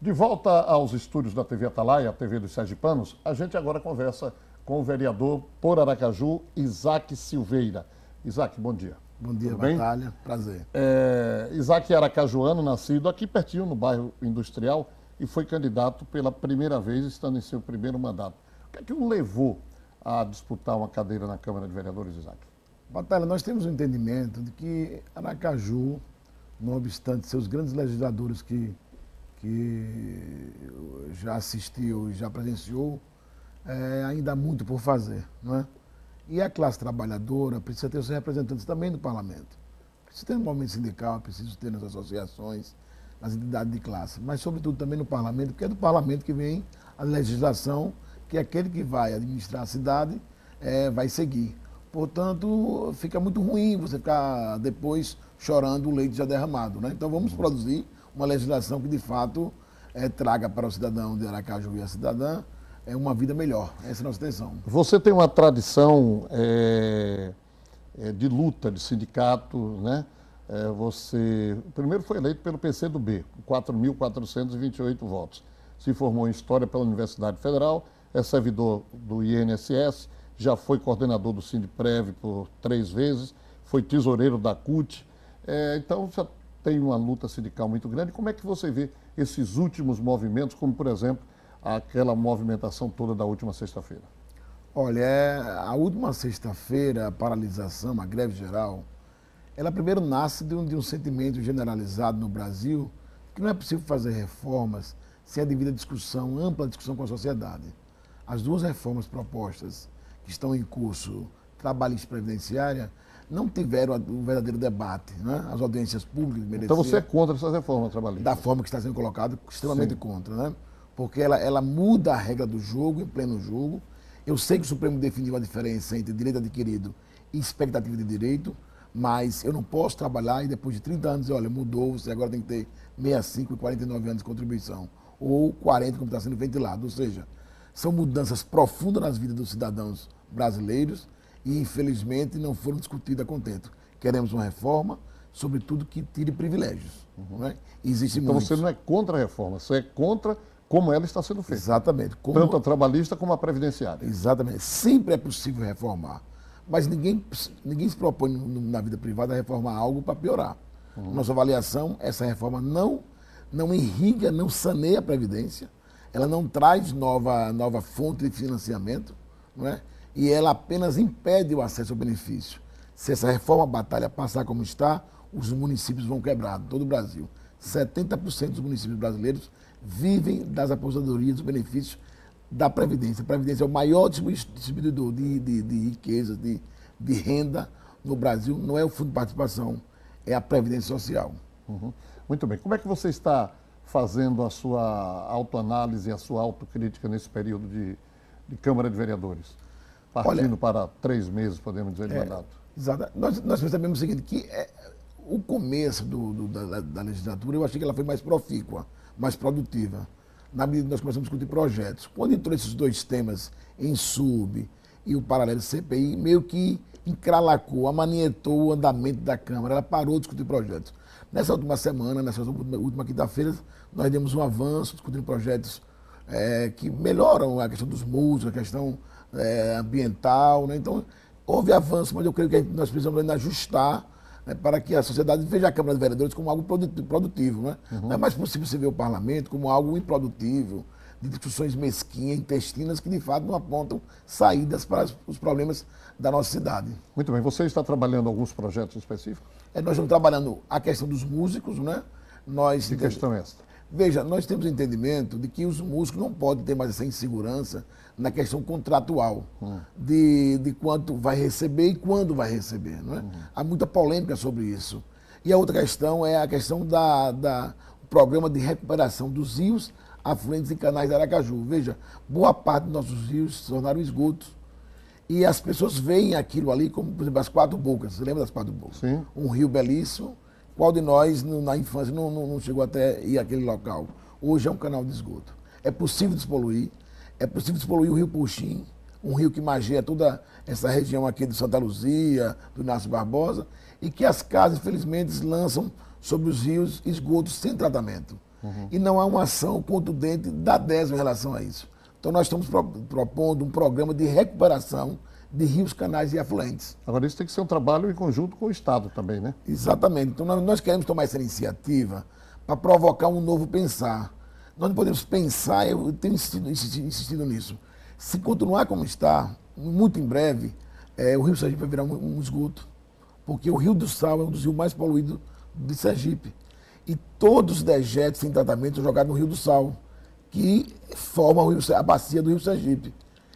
De volta aos estúdios da TV Atalaia, a TV dos Sergipanos, a gente agora conversa com o vereador por Aracaju, Isaac Silveira. Isaac, bom dia. Bom dia, tudo bem? Batalha. Prazer. Isaac é aracajuano, nascido aqui pertinho, no bairro Industrial, e foi candidato pela primeira vez, estando em seu primeiro mandato. O que é que o levou a disputar uma cadeira na Câmara de Vereadores, Isaac? Batalha, nós temos um entendimento de que Aracaju, não obstante seus grandes legisladores que já assistiu e já presenciou, ainda há muito por fazer, não é? E a classe trabalhadora precisa ter seus representantes também no parlamento. Precisa ter no movimento sindical, precisa ter nas associações, nas entidades de classe, mas sobretudo também no parlamento, porque é do parlamento que vem a legislação que aquele que vai administrar a cidade vai seguir. Portanto, fica muito ruim você ficar depois chorando o leite já derramado, né? Então vamos produzir uma legislação que de fato traga para o cidadão de Aracaju e a cidadã uma vida melhor. Essa é a nossa intenção. Você tem uma tradição de luta, de sindicato, né? Você primeiro foi eleito pelo PCdoB, com 4.428 votos. Se formou em História pela Universidade Federal, é servidor do INSS, já foi coordenador do Sindprev por 3 vezes, foi tesoureiro da CUT. Então já tem uma luta sindical muito grande. Como é que você vê esses últimos movimentos, como por exemplo aquela movimentação toda da última sexta-feira? Olha, a última sexta-feira, a paralisação, a greve geral, ela primeiro nasce de um sentimento generalizado no Brasil que não é possível fazer reformas sem a devida discussão, ampla discussão com a sociedade. As duas reformas propostas que estão em curso, trabalhista e previdenciária, não tiveram um verdadeiro debate, né? As audiências públicas mereciam. Então você é contra essas reformas trabalhistas? Da forma que está sendo colocado, extremamente contra, né? Porque ela muda a regra do jogo, em pleno jogo. Eu sei que o Supremo definiu a diferença entre direito adquirido e expectativa de direito, mas eu não posso trabalhar e depois de 30 anos dizer, olha, mudou, você agora tem que ter 65 e 49 anos de contribuição, ou 40, como está sendo ventilado. Ou seja, são mudanças profundas nas vidas dos cidadãos brasileiros e, infelizmente, não foram discutidas a contento. Queremos uma reforma, sobretudo, que tire privilégios. Né? Existe então muitos. Você não é contra a reforma, você é contra como ela está sendo feita. Exatamente. Tanto a trabalhista como a previdenciária. Exatamente. Sempre é possível reformar, mas ninguém se propõe na vida privada a reformar algo para piorar. Nossa avaliação, essa reforma não irriga, não saneia a Previdência, ela não traz nova fonte de financiamento, não é? E ela apenas impede o acesso ao benefício. Se essa reforma batalha passar como está, os municípios vão quebrar, todo o Brasil. 70% dos municípios brasileiros vivem das aposentadorias, dos benefícios da Previdência. A Previdência é o maior distribuidor de riqueza, de renda no Brasil. Não é o Fundo de Participação, é a Previdência Social. Muito bem. Como é que você está fazendo a sua autoanálise, a sua autocrítica nesse período de Câmara de Vereadores? Partindo para 3 meses, podemos dizer, de mandato. Exato. Nós percebemos o seguinte, que o começo da legislatura, eu achei que ela foi mais profícua, mais produtiva. Na medida que nós começamos a discutir projetos. Quando entrou esses 2 temas, ENSUB e o paralelo CPI, meio que encralacou, amanietou o andamento da Câmara, ela parou de discutir projetos. Nessa última semana, nessa última quinta-feira, nós demos um avanço, discutindo projetos que melhoram a questão dos músicos, a questão ambiental, né? Então, houve avanço, mas eu creio que nós precisamos ainda ajustar, né, para que a sociedade veja a Câmara de Vereadores como algo produtivo. Né? Não é mais possível você ver o parlamento como algo improdutivo, de discussões mesquinhas, intestinas, que de fato não apontam saídas para os problemas da nossa cidade. Muito bem. Você está trabalhando alguns projetos específicos? Nós estamos trabalhando a questão dos músicos, né? Que questão é essa? Veja, nós temos o entendimento de que os músicos não podem ter mais essa insegurança na questão contratual, de quanto vai receber e quando vai receber. Não é? Há muita polêmica sobre isso. E a outra questão é a questão do programa de recuperação dos rios, afluentes e canais de Aracaju. Veja, boa parte dos nossos rios se tornaram esgotos. E as pessoas veem aquilo ali como, por exemplo, as 4 Bocas. Você lembra das 4 Bocas? Sim. Um rio belíssimo. Qual de nós, na infância, não chegou até ir àquele local? Hoje é um canal de esgoto. É possível despoluir. É possível despoluir o rio Puxim, um rio que magia toda essa região aqui de Santa Luzia, do Inácio Barbosa, e que as casas, infelizmente, lançam sobre os rios esgotos sem tratamento. E não há uma ação contundente da DESA em relação a isso. Então nós estamos propondo um programa de recuperação de rios, canais e afluentes. Agora, isso tem que ser um trabalho em conjunto com o Estado também, né? Exatamente. Então nós queremos tomar essa iniciativa para provocar um novo pensar. Nós não podemos pensar, eu tenho insistido nisso. Se continuar como está, muito em breve, o Rio Sergipe vai virar um esgoto. Porque o Rio do Sal é um dos rios mais poluídos de Sergipe. E todos os dejetos em tratamento são jogados no Rio do Sal, que forma a bacia do Rio Sergipe.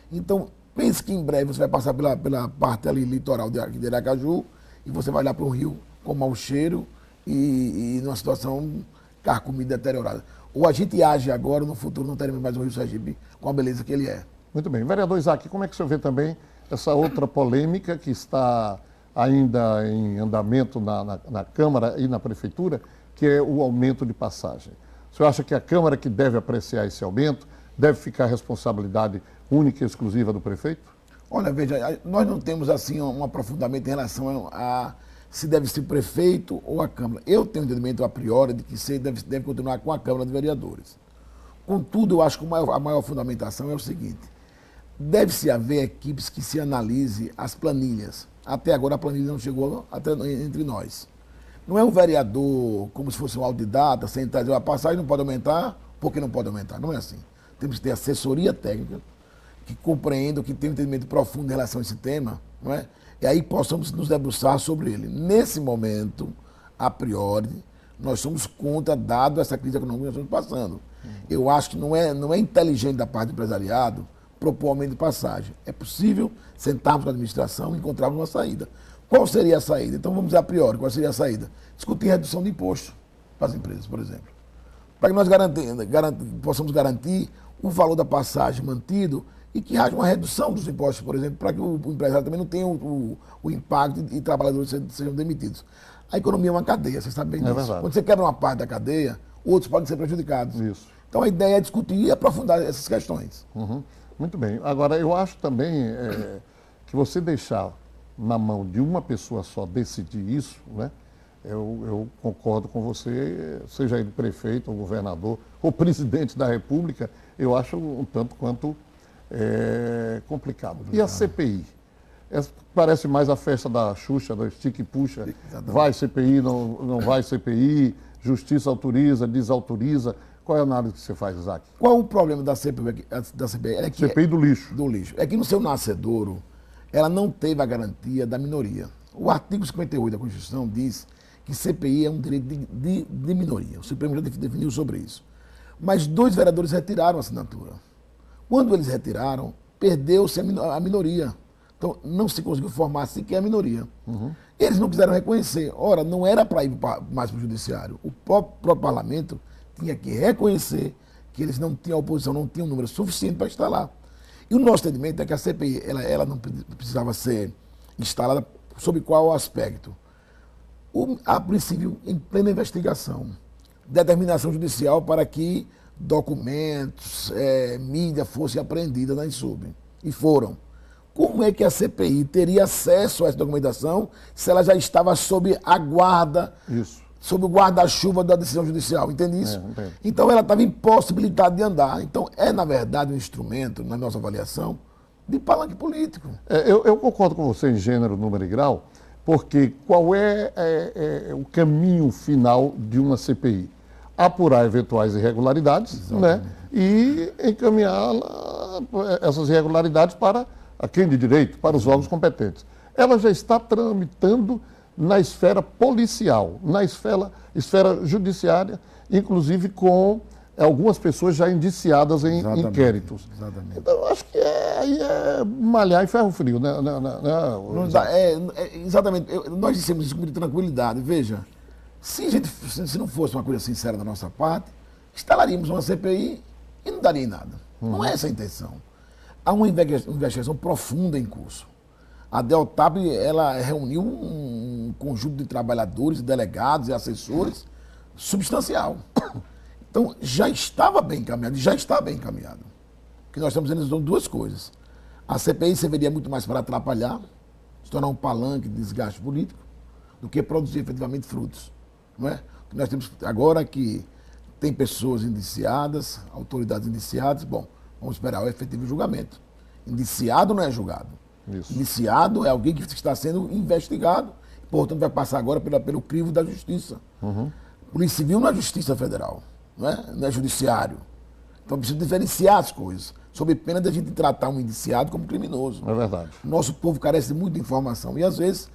Então, pense que em breve você vai passar pela parte ali litoral de Aracaju e você vai lá para um rio com mau cheiro e numa situação carcomida, deteriorada. Ou a gente age agora, no futuro não teremos mais o Rio Sergipe com a beleza que ele é. Muito bem. Vereador Isaac, como é que o senhor vê também essa outra polêmica que está ainda em andamento na Câmara e na Prefeitura, que é o aumento de passagem? O senhor acha que a Câmara que deve apreciar esse aumento, deve ficar a responsabilidade única e exclusiva do prefeito? Olha, veja, nós não temos assim um aprofundamento em relação a se deve ser o prefeito ou a Câmara. Eu tenho entendimento a priori de que se deve continuar com a Câmara de Vereadores. Contudo, eu acho que a maior fundamentação é o seguinte: deve-se haver equipes que se analise as planilhas. Até agora a planilha não chegou até entre nós. Não é um vereador como se fosse um autodidata, sentar e dizer a passagem não pode aumentar, porque não pode aumentar. Não é assim. Temos que ter assessoria técnica que compreenda, que tenha um entendimento profundo em relação a esse tema, não é? E aí possamos nos debruçar sobre ele. Nesse momento, a priori, nós somos contra, dado essa crise econômica que nós estamos passando. Eu acho que não é inteligente da parte do empresariado propor aumento de passagem. É possível sentarmos com a administração e encontrarmos uma saída. Qual seria a saída? Então vamos dizer a priori, qual seria a saída? Discutir redução de imposto para as empresas, por exemplo. Para que nós possamos garantir o valor da passagem mantido e que haja uma redução dos impostos, por exemplo, para que o empresário também não tenha o impacto e trabalhadores sejam demitidos. A economia é uma cadeia, você sabe bem disso. Verdade. Quando você quebra uma parte da cadeia, outros podem ser prejudicados. Isso. Então a ideia é discutir e aprofundar essas questões. Uhum. Muito bem. Agora, eu acho também que você deixar na mão de uma pessoa só decidir isso, né? Eu concordo com você, seja ele prefeito, ou governador, ou presidente da República, eu acho um tanto quanto complicado. E a CPI? Parece mais a festa da Xuxa, do estica e puxa. Exatamente. Vai CPI, não vai CPI, justiça autoriza, desautoriza. Qual é a análise que você faz, Isaac? Qual o problema da CPI? É que CPI do lixo. Do lixo. É que no seu nascedouro, ela não teve a garantia da minoria. O artigo 58 da Constituição diz que CPI é um direito de minoria. O Supremo já definiu sobre isso. Mas 2 vereadores retiraram a assinatura. Quando eles retiraram, perdeu-se a minoria. Então, não se conseguiu formar sequer a minoria. Uhum. Eles não quiseram reconhecer. Ora, não era para ir mais para o judiciário. O próprio parlamento tinha que reconhecer que eles não tinham, a oposição não tinha um número suficiente para estar lá. E o nosso entendimento é que a CPI ela não precisava ser instalada sob qual aspecto? A princípio, em plena investigação, determinação judicial para que documentos, mídia fossem apreendidas na INSUB. E foram. Como é que a CPI teria acesso a essa documentação se ela já estava sob a guarda, sob o guarda-chuva da decisão judicial? Entende isso? Então ela estava impossibilitada de andar. Então na verdade, um instrumento, na nossa avaliação, de palanque político. Eu concordo com você em gênero, número e grau, porque qual é o caminho final de uma CPI? Apurar eventuais irregularidades, né, e encaminhar essas irregularidades para quem de direito, para os órgãos competentes. Ela já está tramitando na esfera policial, na esfera judiciária, inclusive com algumas pessoas já indiciadas em inquéritos. Exatamente. Então, eu acho que aí é malhar em ferro frio, né? Não dá, exatamente. Nós dissemos isso com muita tranquilidade. Veja, se não fosse uma coisa sincera da nossa parte, instalaríamos uma CPI e não daria em nada. Não é essa a intenção. Há uma investigação profunda em curso. A Deltab, ela reuniu um conjunto de trabalhadores, delegados e assessores substancial. Então, já estava bem encaminhado, já está bem encaminhado. O que nós estamos dizendo são 2 coisas. A CPI serviria muito mais para atrapalhar, se tornar um palanque de desgaste político, do que produzir efetivamente frutos. Não é? Nós temos agora que tem pessoas indiciadas, autoridades indiciadas. Bom, vamos esperar o efetivo julgamento. Indiciado não é julgado. Isso. Indiciado é alguém que está sendo investigado, portanto vai passar agora pelo crivo da justiça. Polícia Civil não é Justiça Federal, não é judiciário. Então precisa diferenciar as coisas, sob pena de a gente tratar um indiciado como criminoso. É verdade. Nosso povo carece de muita informação e às vezes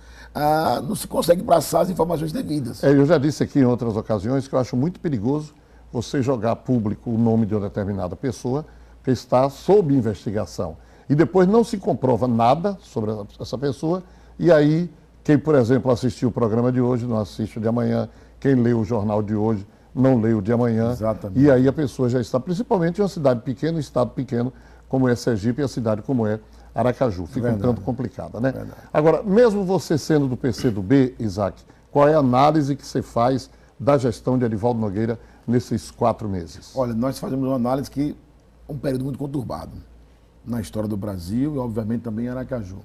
não se consegue passar as informações devidas. Eu já disse aqui em outras ocasiões que eu acho muito perigoso você jogar a público o nome de uma determinada pessoa que está sob investigação. E depois não se comprova nada sobre essa pessoa, e aí quem, por exemplo, assistiu o programa de hoje, não assiste o de amanhã, quem lê o jornal de hoje, não lê o de amanhã. Exatamente. E aí a pessoa já está, principalmente em uma cidade pequena, um estado pequeno, como é Sergipe, e a cidade como é Aracaju. Fica um tanto complicada, né? Verdade. Agora, mesmo você sendo do PCdoB, Isaac, qual é a análise que você faz da gestão de Edivaldo Nogueira nesses 4 meses? Olha, nós fazemos uma análise que é um período muito conturbado na história do Brasil e, obviamente, também em Aracaju.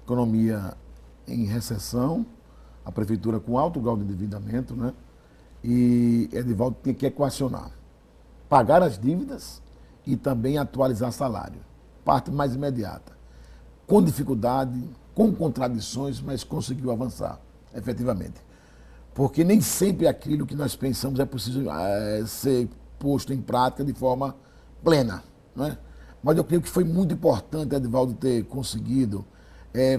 Economia em recessão, a prefeitura com alto grau de endividamento, né? E Edivaldo tinha que equacionar, pagar as dívidas e também atualizar salário. Parte mais imediata. Com dificuldade, com contradições, mas conseguiu avançar, efetivamente. Porque nem sempre aquilo que nós pensamos é possível ser posto em prática de forma plena, não é? Mas eu creio que foi muito importante Edivaldo ter conseguido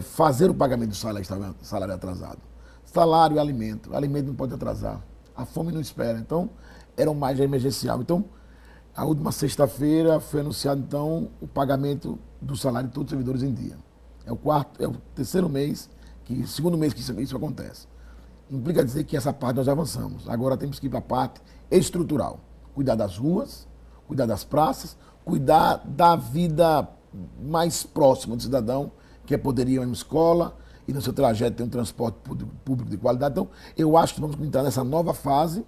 fazer o pagamento do salário atrasado. Salário e alimento. Alimento não pode atrasar. A fome não espera. Então, era um mais emergencial. Então, a última sexta-feira foi anunciado, então, o pagamento do salário de todos os servidores em dia. É o terceiro mês, segundo mês que isso acontece. Implica dizer que essa parte nós já avançamos. Agora temos que ir para a parte estrutural. Cuidar das ruas, cuidar das praças, cuidar da vida mais próxima do cidadão, que poder ir a uma escola e no seu trajeto ter um transporte público de qualidade. Então, eu acho que vamos entrar nessa nova fase.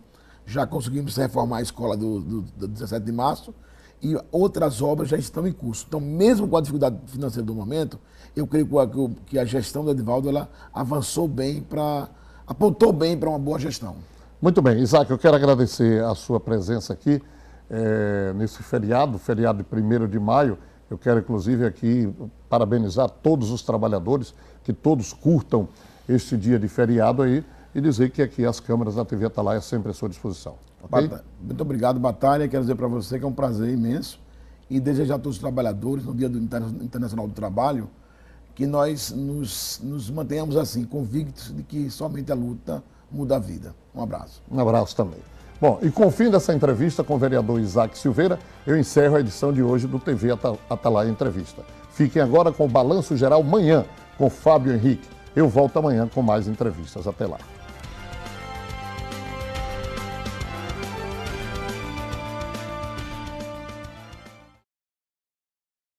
Já conseguimos reformar a escola do 17 de março e outras obras já estão em curso. Então, mesmo com a dificuldade financeira do momento, eu creio que a gestão do Edivaldo ela avançou bem, apontou bem para uma boa gestão. Muito bem, Isaac, eu quero agradecer a sua presença aqui nesse feriado de 1º de maio. Eu quero, inclusive, aqui parabenizar todos os trabalhadores, que todos curtam este dia de feriado aí e dizer que aqui as câmeras da TV Atalaia é sempre à sua disposição. Okay? Muito obrigado, Batalha. Quero dizer para você que é um prazer imenso e desejar a todos os trabalhadores, no Dia Internacional do Trabalho, que nós nos mantenhamos assim, convictos de que somente a luta muda a vida. Um abraço. Um abraço também. Bom, e com o fim dessa entrevista com o vereador Isaac Silveira, eu encerro a edição de hoje do TV Atalaia Entrevista. Fiquem agora com o Balanço Geral amanhã, com Fábio Henrique. Eu volto amanhã com mais entrevistas. Até lá.